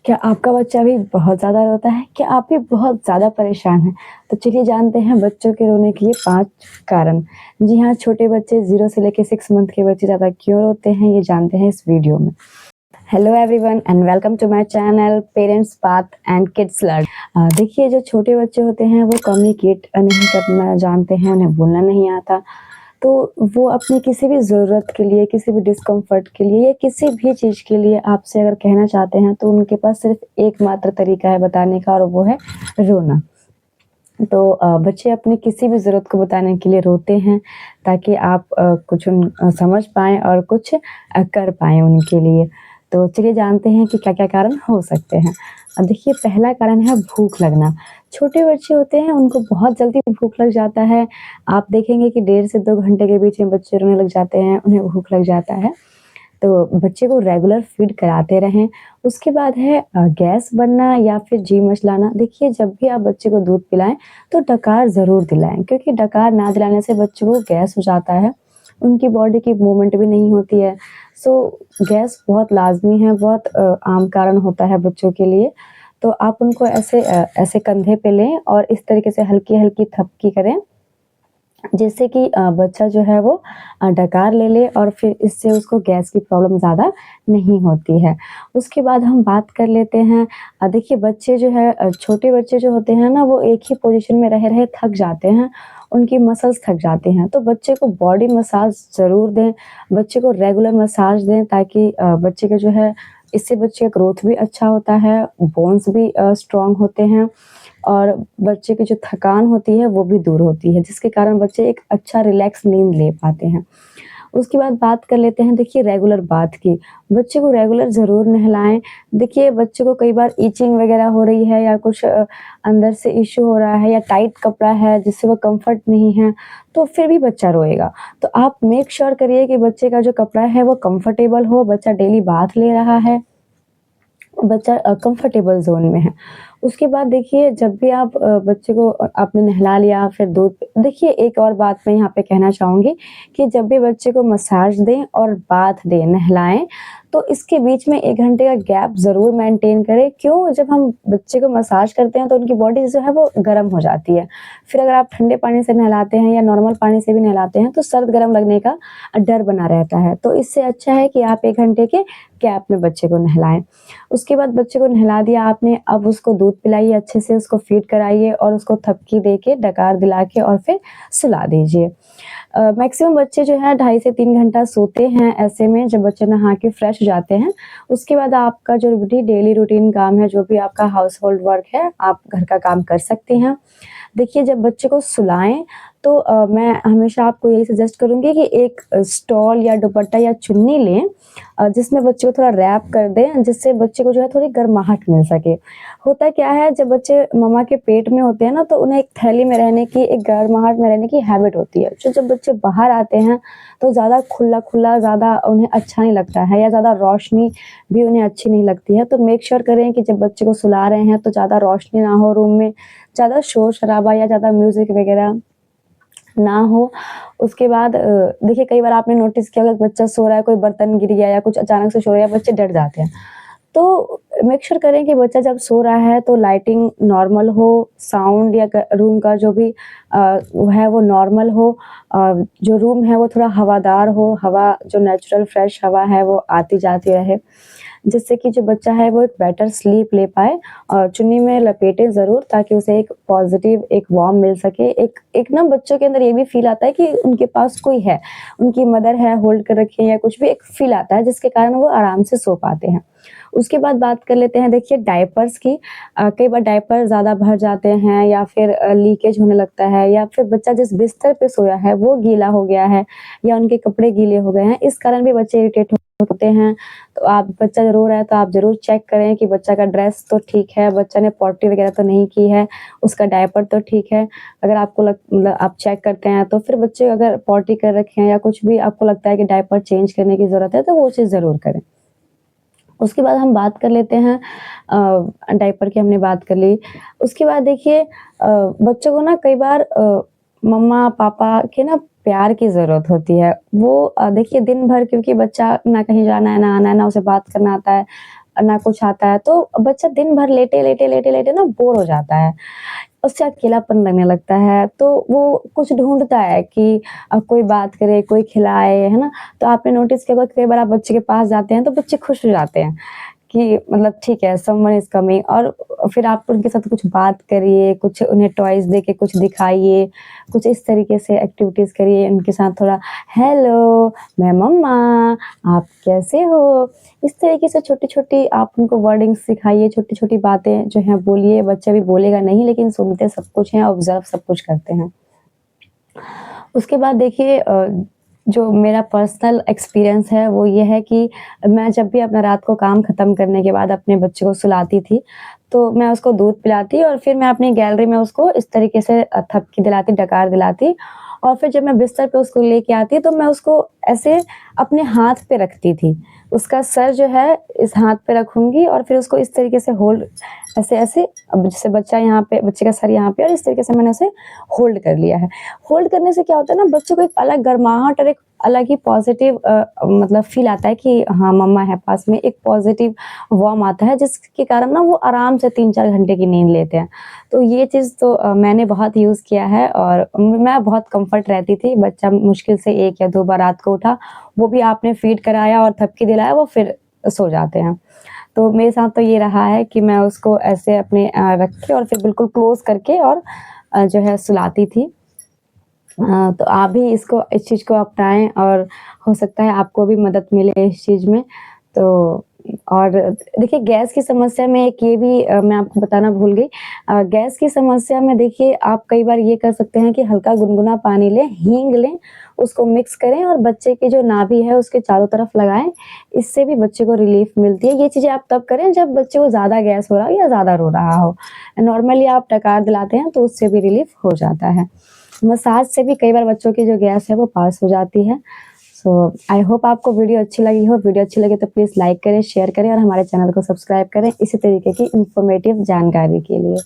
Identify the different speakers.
Speaker 1: क्या आपका बच्चा भी बहुत ज़्यादा रोता है? क्या आप भी बहुत ज़्यादा परेशान हैं? तो चलिए जानते हैं बच्चों के रोने के ये 5 कारण। जी हाँ, छोटे बच्चे 0 से लेके 6 मंथ के बच्चे ज़्यादा क्यों रोते हैं, ये जानते हैं इस वीडियो में। Hello everyone and welcome to my channel parents path and kids learn. देखिए, जो छोटे बच्चे होते हैं वो कम्युनिकेट नहीं करना जानते हैं, उन्हें बोलना नहीं आता। तो वो अपनी किसी भी ज़रूरत के लिए, किसी भी डिस्कम्फ़र्ट के लिए या किसी भी चीज़ के लिए आपसे अगर कहना चाहते हैं तो उनके पास सिर्फ़ एकमात्र तरीका है बताने का, और वो है रोना। तो बच्चे अपनी किसी भी ज़रूरत को बताने के लिए रोते हैं ताकि आप कुछ समझ पाएँ और कुछ कर पाएँ उनके लिए। तो चलिए जानते हैं कि क्या-क्या कारण हो सकते हैं। देखिए, पहला कारण है भूख लगना। छोटे बच्चे होते हैं, उनको बहुत जल्दी भूख लग जाता है। आप देखेंगे कि 1.5 से 2 घंटे के बीच में बच्चे रोने लग जाते हैं, उन्हें भूख लग जाता है। तो बच्चे को रेगुलर फीड कराते रहें। उसके बाद है गैस बनना या फिर जी मचलाना। देखिए, जब भी आप बच्चे को दूध पिलाएँ तो डकार ज़रूर दिलाएँ, क्योंकि डकार ना दिलाने से बच्चे को गैस हो जाता है, उनकी बॉडी की मूवमेंट भी नहीं होती है। सो गैस बहुत लाज़मी है, बहुत आम कारण होता है बच्चों के लिए। तो आप उनको ऐसे कंधे पे लें और इस तरीके से हल्की-हल्की थपकी करें, जिससे कि बच्चा जो है वो डकार ले ले और फिर इससे उसको गैस की प्रॉब्लम ज़्यादा नहीं होती है। उसके बाद हम बात कर लेते हैं, देखिए बच्चे जो है, छोटे बच्चे जो होते हैं ना, वो एक ही पोज़ीशन में रहे-रहे थक जाते हैं, उनकी मसल्स थक जाते हैं। तो बच्चे को बॉडी मसाज ज़रूर दें, बच्चे को रेगुलर मसाज दें, ताकि बच्चे का जो है, इससे बच्चे का ग्रोथ भी अच्छा होता है, बोन्स भी स्ट्रॉन्ग होते हैं और बच्चे की जो थकान होती है वो भी दूर होती है, जिसके कारण बच्चे एक अच्छा रिलैक्स नींद ले पाते हैं। उसके बाद बात कर लेते हैं, देखिए, रेगुलर बाथ की। बच्चे को रेगुलर ज़रूर नहलाएँ। देखिए, बच्चे को कई बार इचिंग वगैरह हो रही है या कुछ अंदर से इश्यू हो रहा है या टाइट कपड़ा है जिससे वो कम्फ़र्ट नहीं है, तो फिर भी बच्चा रोएगा। तो आप मेक श्योर करिए कि बच्चे का जो कपड़ा है वो कम्फ़र्टेबल हो, बच्चा डेली बाथ ले रहा है, बच्चा कंफर्टेबल ज़ोन में है। उसके बाद देखिए, जब भी आप बच्चे को आपने नहला लिया, फिर दूध, देखिए एक और बात मैं यहाँ पे कहना चाहूँगी कि जब भी बच्चे को मसाज दें और बाथ दें, नहलाएँ, तो इसके बीच में 1 घंटे का गैप ज़रूर मेंटेन करें। क्यों? जब हम बच्चे को मसाज करते हैं तो उनकी बॉडी जो है वो गर्म हो जाती है। फिर अगर आप ठंडे पानी से नहलाते हैं या नॉर्मल पानी से भी नहलाते हैं तो सर्द-गर्म लगने का डर बना रहता है। तो इससे अच्छा है कि आप 1 घंटे के गैप में बच्चे को नहलाएँ। उसके बाद बच्चे को नहला दिया आपने, अब उसको दूध पिलाइए, अच्छे से उसको फीड कराइए और उसको थपकी देके, डकार दिला के और फिर सुला दीजिए। मैक्सिमम बच्चे जो है 2.5 से 3 घंटा सोते हैं, ऐसे में जब बच्चे नहा के फ्रेश हो जाते हैं। उसके बाद आपका जो भी डेली रूटीन काम है, जो भी आपका हाउसहोल्ड वर्क है, आप घर का काम कर सकती हैं। देखिए, जब बच्चे को सुलाएँ तो मैं हमेशा आपको यही सजेस्ट करूँगी कि एक स्टॉल या दुपट्टा या चुन्नी लें, जिसमें बच्चे को थोड़ा रैप कर दें, जिससे बच्चे को जो है थोड़ी गर्माहट मिल सके। होता क्या है, जब बच्चे मम्मा के पेट में होते हैं ना, तो उन्हें एक थैली में रहने की, एक गर्माहट में रहने की हैबिट होती है। जो जब बच्चे बाहर आते हैं तो ज़्यादा खुला-खुला ज़्यादा उन्हें अच्छा नहीं लगता है, या ज़्यादा रोशनी भी उन्हें अच्छी नहीं लगती है। तो मेक श्योर करें कि जब बच्चे को सुला रहे हैं तो ज़्यादा रोशनी ना हो रूम में, ज़्यादा शोर-शराबा या ज़्यादा म्यूज़िक वगैरह ना हो। उसके बाद देखिए, कई बार आपने नोटिस किया होगा, बच्चा सो रहा है, कोई बर्तन गिर गया या कुछ अचानक से शोर हो गया, बच्चे डर जाते हैं। तो मेक श्योर करें कि बच्चा जब सो रहा है तो लाइटिंग नॉर्मल हो, साउंड या रूम का जो भी वो है वो नॉर्मल हो, जो रूम है वो थोड़ा हवादार हो, हवा जो नेचुरल फ्रेश हवा है वो आती-जाती रहे, जिससे कि जो बच्चा है वो एक बेटर स्लीप ले पाए। और चुन्नी में लपेटें ज़रूर, ताकि उसे एक पॉज़िटिव, एक वार्म मिल सके। एक एक ना बच्चों के अंदर ये भी फ़ील आता है कि उनके पास कोई है, उनकी मदर है, होल्ड कर रखी है या कुछ भी, एक फ़ील आता है जिसके कारण वो आराम से सो पाते हैं। उसके बाद बात कर लेते हैं, देखिए, डायपर्स की। कई बार डायपर ज़्यादा भर जाते हैं या फिर लीकेज होने लगता है, या फिर बच्चा जिस बिस्तर पे सोया है वो गीला हो गया है या उनके कपड़े गीले हो गए हैं, इस कारण भी बच्चे इरिटेट होते हैं। तो आप, बच्चा रो रहा है तो आप ज़रूर चेक करें कि बच्चा का ड्रेस तो ठीक है, बच्चा ने पॉटी वगैरह तो नहीं की है, उसका डायपर तो ठीक है। अगर आपको मतलब आप चेक करते हैं तो फिर बच्चे अगर पॉटी कर रखे हैं या कुछ भी आपको लगता है कि डायपर चेंज करने की ज़रूरत है, तो वो चीज़ ज़रूर करें। उसके बाद हम बात कर लेते हैं, डायपर की हमने बात कर ली। उसके बाद देखिए, बच्चों को ना कई बार मम्मा-पापा के ना प्यार की ज़रूरत होती है। वो देखिए दिन भर, क्योंकि बच्चा ना कहीं जाना है, ना आना है, ना उसे बात करना आता है, ना कुछ आता है, तो बच्चा दिन भर लेटे ना बोर हो जाता है। उससे अकेलापन लगने लगता है, तो वो कुछ ढूँढता है कि कोई बात करे, कोई खिलाए, है ना? तो आपने नोटिस किया होगा कई बार आप बच्चे के पास जाते हैं, तो बच्चे खुश हो जाते हैं कि मतलब ठीक है, समवन इज़ कमिंग, और फिर आप उनके साथ कुछ बात करिए, कुछ उन्हें टॉयज़ देके कुछ दिखाइए, कुछ इस तरीके से एक्टिविटीज़ करिए उनके साथ थोड़ा, हेलो, मैं मम्मा, आप कैसे हो? इस तरीके से छोटी-छोटी आप उनको वर्डिंग्स सिखाइए, छोटी-छोटी बातें जो हैं बोलिए, बच्चा भी बोलेगा नहीं लेकिन सुनते सब कुछ हैं, ऑब्ज़र्व सब कुछ करते हैं। उसके बाद देखिए जो मेरा पर्सनल एक्सपीरियंस है वो ये है कि मैं जब भी अपना रात को काम ख़त्म करने के बाद अपने बच्चे को सुलाती थी, तो मैं उसको दूध पिलाती और फिर मैं अपनी गैलरी में उसको इस तरीके से थपकी दिलाती, डकार दिलाती, और फिर जब मैं बिस्तर पे उसको लेके आती तो मैं उसको ऐसे अपने हाथ पे रखती थी। उसका सर जो है इस हाथ पे रखूँगी और फिर उसको इस तरीके से होल्ड, ऐसे-ऐसे, अब जैसे बच्चा यहाँ पे, बच्चे का सर यहाँ पे, और इस तरीके से मैंने उसे होल्ड कर लिया है। होल्ड करने से क्या होता है ना, बच्चों को एक अलग गर्माहट और एक अलग ही पॉज़िटिव मतलब फ़ील आता है कि हाँ, मम्मा है पास में, एक पॉज़िटिव वार्म आता है जिसके कारण ना वो आराम से 3-4 घंटे की नींद लेते हैं। तो ये चीज़ तो मैंने बहुत यूज़ किया है और मैं बहुत कम्फ़र्ट रहती थी। बच्चा मुश्किल से 1 या 2 बार रात को उठा, वो भी आपने फ़ीड कराया और थपकी दिलाया, वो फिर सो जाते हैं। तो मेरे साथ तो ये रहा है कि मैं उसको ऐसे अपने रख के और फिर बिल्कुल क्लोज़ करके और जो है सुलाती थी। तो आप भी इस चीज़ को अपनाएँ और हो सकता है आपको भी मदद मिले इस चीज़ में। तो और देखिए गैस की समस्या में एक ये भी मैं आपको बताना भूल गई। गैस की समस्या में देखिए आप कई बार ये कर सकते हैं कि हल्का गुनगुना पानी लें, हींग लें, उसको मिक्स करें और बच्चे की जो नाभि है उसके चारों तरफ लगाएँ। इससे भी बच्चे को रिलीफ़ मिलती है। ये चीज़ें आप तब करें जब बच्चे को ज़्यादा गैस हो रहा हो या ज़्यादा रो रहा हो। नॉर्मली आप डकार दिलाते हैं तो उससे भी रिलीफ़ हो जाता है। मसाज से भी कई बार बच्चों की जो गैस है वो पास हो जाती है। सो आई होप आपको वीडियो अच्छी लगी हो। वीडियो अच्छी लगे तो प्लीज़ लाइक करें, शेयर करें और हमारे चैनल को सब्सक्राइब करें इसी तरीके की इन्फॉर्मेटिव जानकारी के लिए।